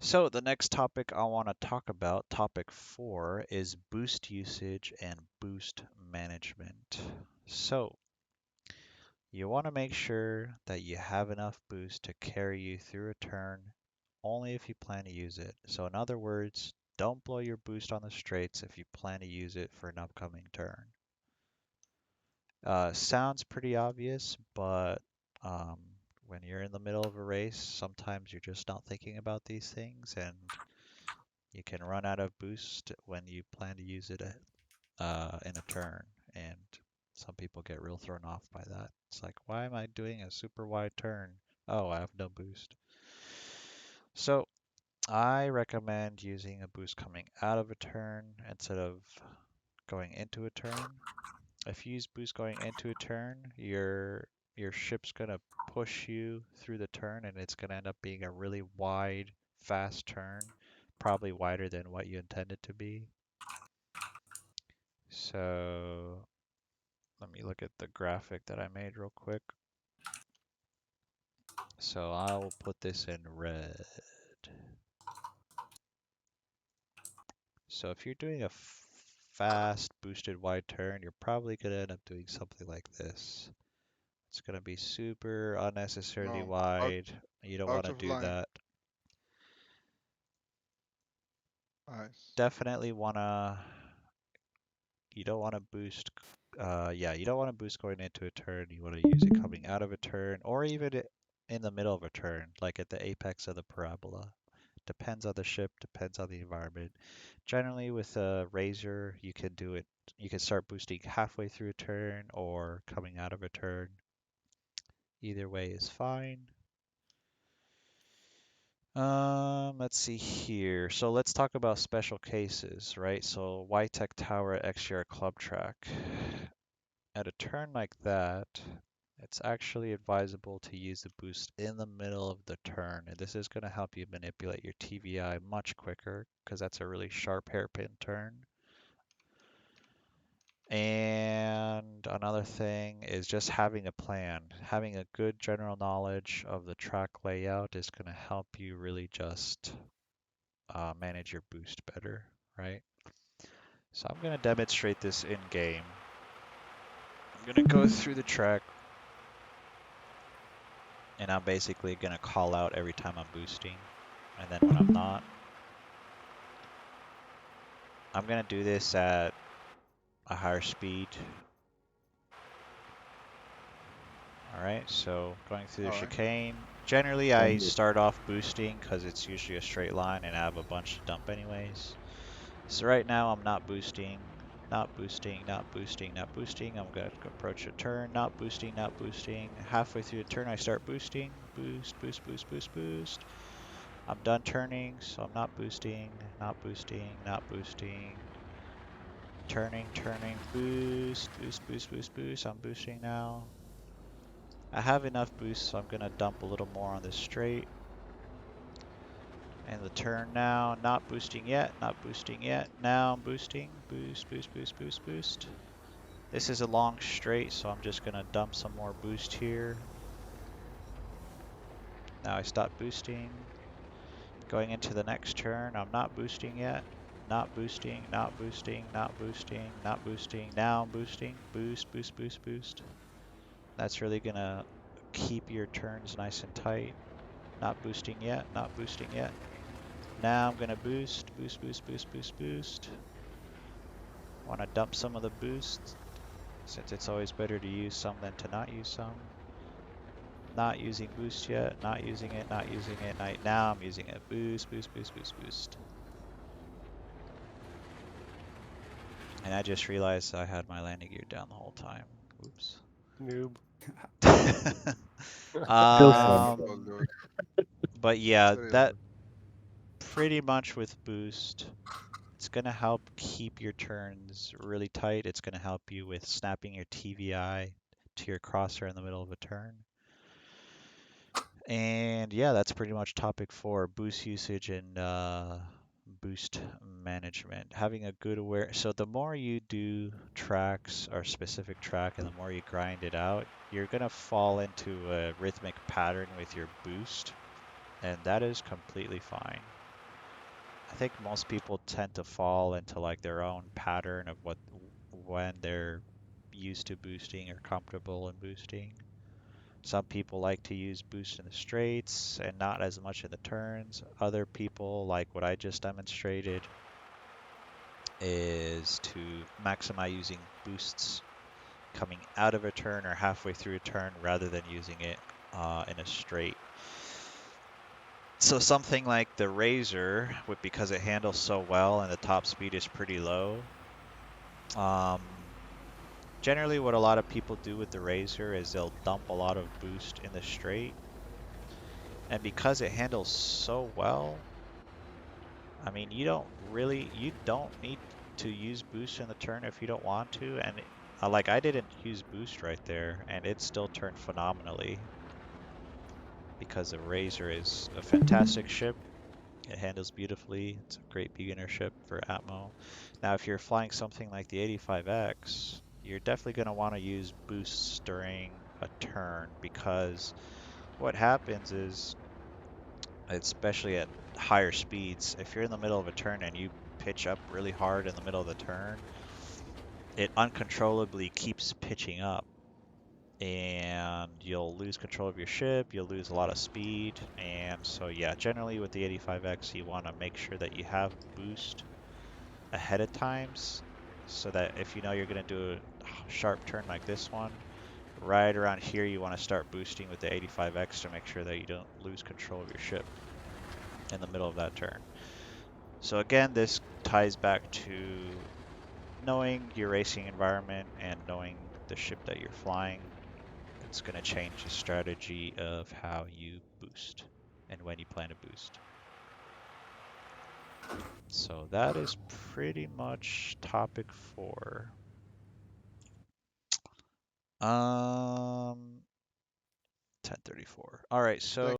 So the next topic I want to talk about, topic 4, is boost usage and boost management. So you want to make sure that you have enough boost to carry you through a turn only if you plan to use it. So in other words, don't blow your boost on the straights if you plan to use it for an upcoming turn. Sounds pretty obvious, but um, when you're in the middle of a race, sometimes you're just not thinking about these things, and you can run out of boost when you plan to use it in a turn, and some people get real thrown off by that. It's like, why am I doing a super wide turn? Oh, I have no boost. So I recommend using a boost coming out of a turn instead of going into a turn. If you use boost going into a turn, your ship's gonna push you through the turn, and it's gonna end up being a really wide, fast turn, probably wider than what you intended to be. So let me look at the graphic that I made real quick. So I'll put this in red. So if you're doing a fast boosted wide turn, you're probably gonna end up doing something like this. It's gonna be super unnecessarily No, out wide. You don't want out to of do line. that. Nice. Definitely wanna, you don't want to boost, yeah, you don't want to boost going into a turn. You want to use it coming out of a turn or even in the middle of a turn, like at the apex of the parabola. Depends on the ship, depends on the environment. Generally, with a Razor, you can do it, you can start boosting halfway through a turn or coming out of a turn. Either way is fine. Let's see here. So let's talk about special cases, right? So Tech Tower at XGR Club Track. At a turn like that, it's actually advisable to use the boost in the middle of the turn, and this is going to help you manipulate your TVI much quicker because that's a really sharp hairpin turn. And another thing is just having a plan. Having a good general knowledge of the track layout is going to help you really just manage your boost better, right? So I'm going to demonstrate this in game. I'm going to go through the track, and I'm basically going to call out every time I'm boosting. And then when I'm not, I'm going to do this at a higher speed. All right, so going through the All right. chicane. Generally, I start off boosting because it's usually a straight line and I have a bunch to dump anyways. So right now I'm not boosting, not boosting, not boosting, not boosting. I'm going to approach a turn, not boosting, not boosting. Halfway through the turn, I start boosting. Boost, boost, boost, boost, boost. I'm done turning, so I'm not boosting, not boosting, not boosting. Turning, turning, boost, boost, boost, boost, boost. I'm boosting now. I have enough boost, so I'm going to dump a little more on this straight. And the turn now, not boosting yet, not boosting yet. Now I'm boosting. Boost, boost, boost, boost, boost. This is a long straight, so I'm just going to dump some more boost here. Now I stop boosting. Going into the next turn, I'm not boosting yet. Not boosting, not boosting, not boosting, not boosting. Now I'm boosting. Boost, boost, boost, boost. That's really going to keep your turns nice and tight. Not boosting yet, not boosting yet. Now I'm going to boost, boost, boost, boost, boost, boost. Want to dump some of the boost since it's always better to use some than to not use some. Not using boost yet, not using it, not using it. Now I'm using it. Boost, boost, boost, boost, boost. And I just realized I had my landing gear down the whole time. Oops. Noob. Feels I fun. follow um, Lord. but yeah, Sorry, that Lord. pretty much with boost, it's going to help keep your turns really tight. It's going to help you with snapping your TVI to your crosshair in the middle of a turn. And yeah, that's pretty much topic 4, boost usage and boost management. Having a good aware. So the more you do tracks or specific track and the more you grind it out, you're going to fall into a rhythmic pattern with your boost, and that is completely fine. I think most people tend to fall into like their own pattern of what when they're used to boosting or comfortable in boosting. Some people like to use boost in the straights and not as much in the turns. Other people, like what I just demonstrated, is to maximize using boosts coming out of a turn or halfway through a turn rather than using it in a straight. So something like the Razor, because it handles so well and the top speed is pretty low, um, generally what a lot of people do with the Razor is they'll dump a lot of boost in the straight. And because it handles so well, I mean, you don't need to use boost in the turn if you don't want to. And like I didn't use boost right there, and it still turned phenomenally because the Razor is a fantastic ship. It handles beautifully. It's a great beginner ship for Atmo. Now, if you're flying something like the 85X, you're definitely going to want to use boosts during a turn because what happens is, especially at higher speeds, if you're in the middle of a turn and you pitch up really hard in the middle of the turn, it uncontrollably keeps pitching up and you'll lose control of your ship, you'll lose a lot of speed. And so, yeah, generally with the 85X, you want to make sure that you have boost ahead of times so that if you know you're going to do a sharp turn like this one, right around here, you want to start boosting with the 85X to make sure that you don't lose control of your ship in the middle of that turn. So again, this ties back to knowing your racing environment and knowing the ship that you're flying. It's going to change the strategy of how you boost and when you plan to boost. So that is pretty much topic 4. Um, 1034. All right, so